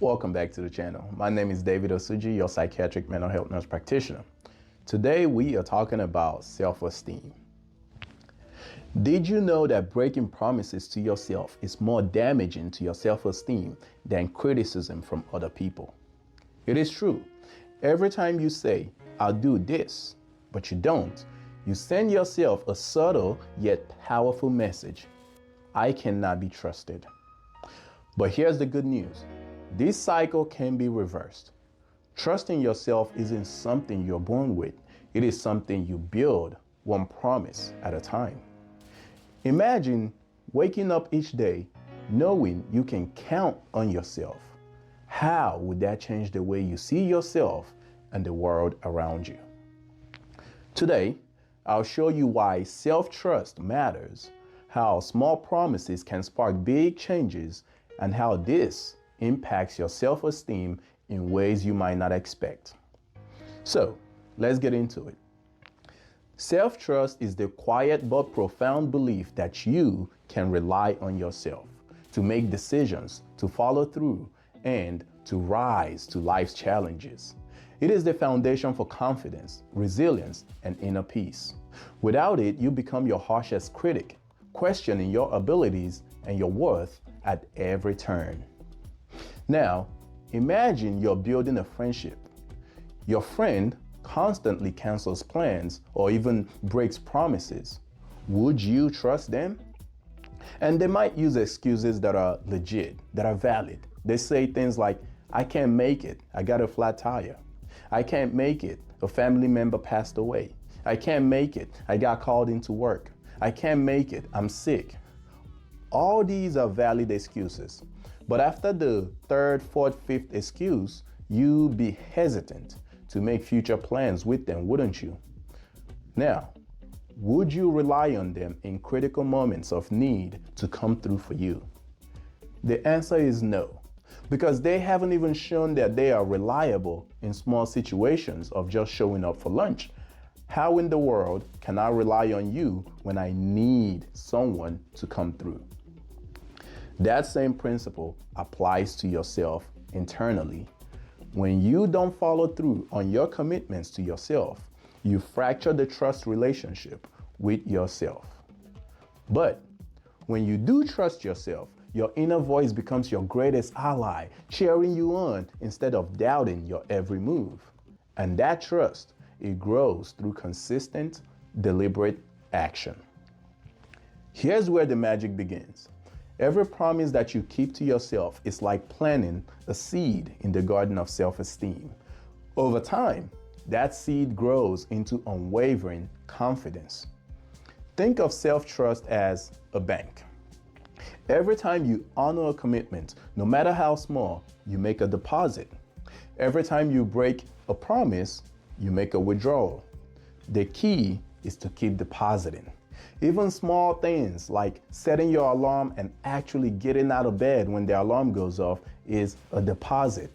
Welcome back to the channel. My name is David Osuji, your psychiatric mental health nurse practitioner. Today we are talking about self-esteem. Did you know that breaking promises to yourself is more damaging to your self-esteem than criticism from other people? It is true. Every time you say, "I'll do this," but you don't, you send yourself a subtle yet powerful message. I cannot be trusted. But here's the good news. This cycle can be reversed. Trusting yourself isn't something you're born with. It is something you build one promise at a time. Imagine waking up each day knowing you can count on yourself. How would that change the way you see yourself and the world around you? Today, I'll show you why self-trust matters, how small promises can spark big changes, and how this impacts your self-esteem in ways you might not expect. So, let's get into it. Self-trust is the quiet but profound belief that you can rely on yourself to make decisions, to follow through, and to rise to life's challenges. It is the foundation for confidence, resilience, and inner peace. Without it, you become your harshest critic, questioning your abilities and your worth at every turn. Now, imagine you're building a friendship. Your friend constantly cancels plans or even breaks promises. Would you trust them? And they might use excuses that are legit, that are valid. They say things like, "I can't make it, I got a flat tire. I can't make it, a family member passed away. I can't make it, I got called into work. I can't make it, I'm sick." All these are valid excuses. But after the third, fourth, fifth excuse, you'd be hesitant to make future plans with them, wouldn't you? Now, would you rely on them in critical moments of need to come through for you? The answer is no, because they haven't even shown that they are reliable in small situations of just showing up for lunch. How in the world can I rely on you when I need someone to come through? That same principle applies to yourself internally. When you don't follow through on your commitments to yourself, you fracture the trust relationship with yourself. But when you do trust yourself, your inner voice becomes your greatest ally, cheering you on instead of doubting your every move. And that trust, it grows through consistent, deliberate action. Here's where the magic begins. Every promise that you keep to yourself is like planting a seed in the garden of self-esteem. Over time, that seed grows into unwavering confidence. Think of self-trust as a bank. Every time you honor a commitment, no matter how small, you make a deposit. Every time you break a promise, you make a withdrawal. The key is to keep depositing. Even small things like setting your alarm and actually getting out of bed when the alarm goes off is a deposit.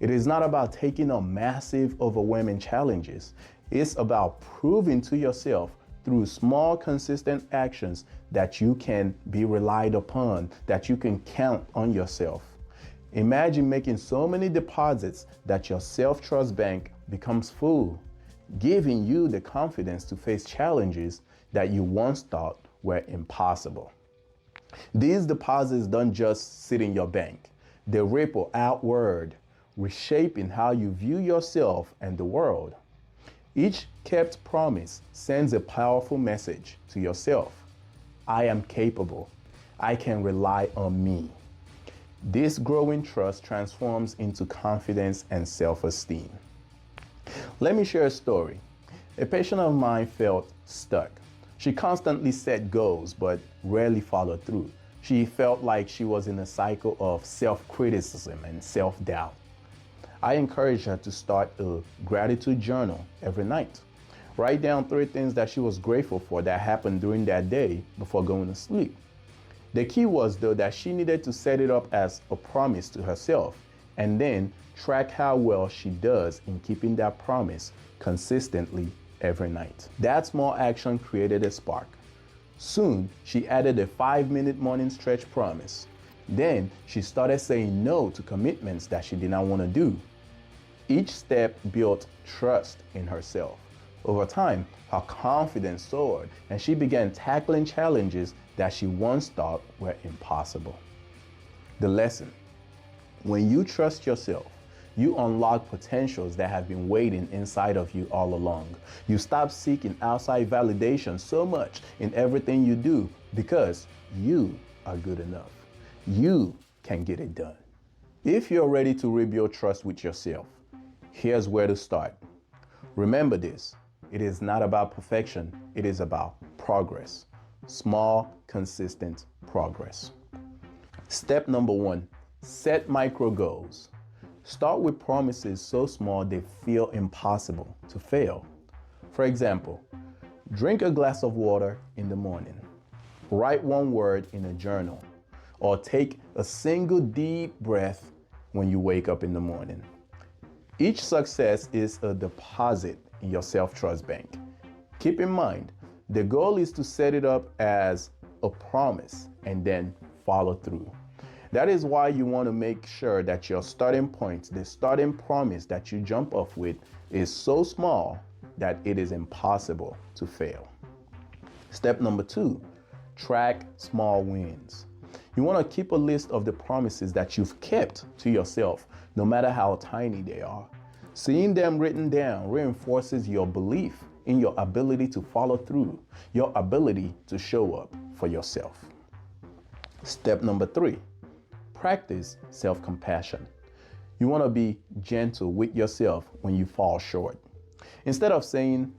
It is not about taking on massive, overwhelming challenges. It's about proving to yourself through small, consistent actions that you can be relied upon, that you can count on yourself. Imagine making so many deposits that your self-trust bank becomes full, giving you the confidence to face challenges that you once thought were impossible. These deposits don't just sit in your bank. They ripple outward, reshaping how you view yourself and the world. Each kept promise sends a powerful message to yourself. I am capable. I can rely on me. This growing trust transforms into confidence and self-esteem. Let me share a story. A patient of mine felt stuck. She constantly set goals but rarely followed through. She felt like she was in a cycle of self-criticism and self-doubt. I encouraged her to start a gratitude journal every night. Write down 3 things that she was grateful for that happened during that day before going to sleep. The key was, though, that she needed to set it up as a promise to herself and then track how well she does in keeping that promise consistently every night. That small action created a spark. Soon, she added a 5-minute morning stretch promise. Then she started saying no to commitments that she did not want to do. Each step built trust in herself. Over time, her confidence soared and she began tackling challenges that she once thought were impossible. The lesson: when you trust yourself, you unlock potentials that have been waiting inside of you all along. You stop seeking outside validation so much in everything you do because you are good enough. You can get it done. If you're ready to rebuild trust with yourself, here's where to start. Remember this: it is not about perfection, it is about progress. Small, consistent progress. Step number 1, set micro goals. Start with promises so small they feel impossible to fail. For example, drink a glass of water in the morning, write one word in a journal, or take a single deep breath when you wake up in the morning. Each success is a deposit in your self-trust bank. Keep in mind, the goal is to set it up as a promise and then follow through. That is why you want to make sure that your starting point, the starting promise that you jump off with, is so small that it is impossible to fail. Step number 2, track small wins. You want to keep a list of the promises that you've kept to yourself, no matter how tiny they are. Seeing them written down reinforces your belief in your ability to follow through, your ability to show up for yourself. Step number 3, practice self-compassion. You want to be gentle with yourself when you fall short. Instead of saying,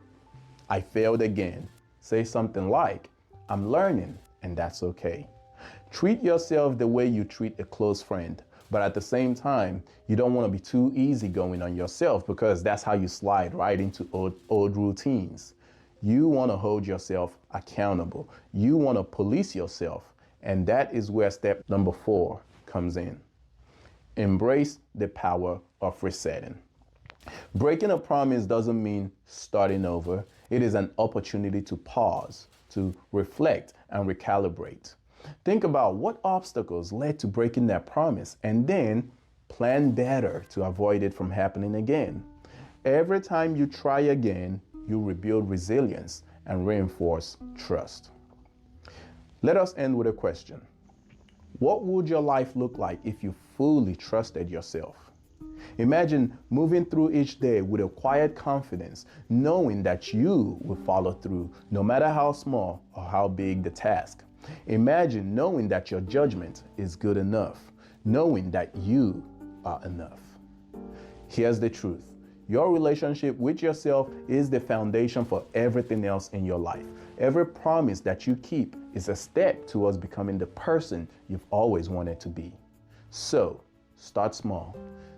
"I failed again," say something like, "I'm learning and that's okay." Treat yourself the way you treat a close friend, but at the same time, you don't want to be too easygoing on yourself because that's how you slide right into old routines. You want to hold yourself accountable. You want to police yourself, and that is where step number 4 comes in. Embrace the power of resetting. Breaking a promise doesn't mean starting over. It is an opportunity to pause, to reflect, and recalibrate. Think about what obstacles led to breaking that promise and then plan better to avoid it from happening again. Every time you try again, you rebuild resilience and reinforce trust. Let us end with a question. What would your life look like if you fully trusted yourself? Imagine moving through each day with a quiet confidence, knowing that you will follow through, no matter how small or how big the task. Imagine knowing that your judgment is good enough, knowing that you are enough. Here's the truth. Your relationship with yourself is the foundation for everything else in your life. Every promise that you keep is a step towards becoming the person you've always wanted to be. So, start small.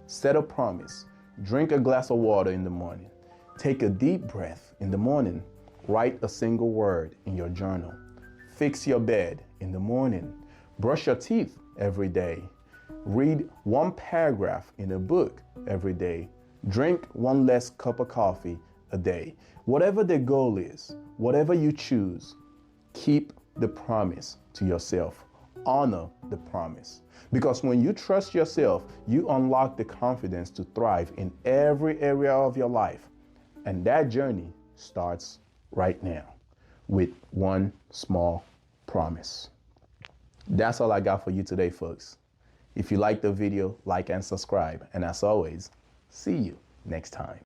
Set a promise. Drink a glass of water in the morning. Take a deep breath in the morning. Write a single word in your journal. Fix your bed in the morning. Brush your teeth every day. Read one paragraph in a book every day. Drink one less cup of coffee a day. Whatever the goal is, whatever you choose, keep the promise to yourself. Honor the promise. Because when you trust yourself, you unlock the confidence to thrive in every area of your life. And that journey starts right now with one small promise. That's all I got for you today, folks. If you liked the video, like and subscribe. And as always, see you next time.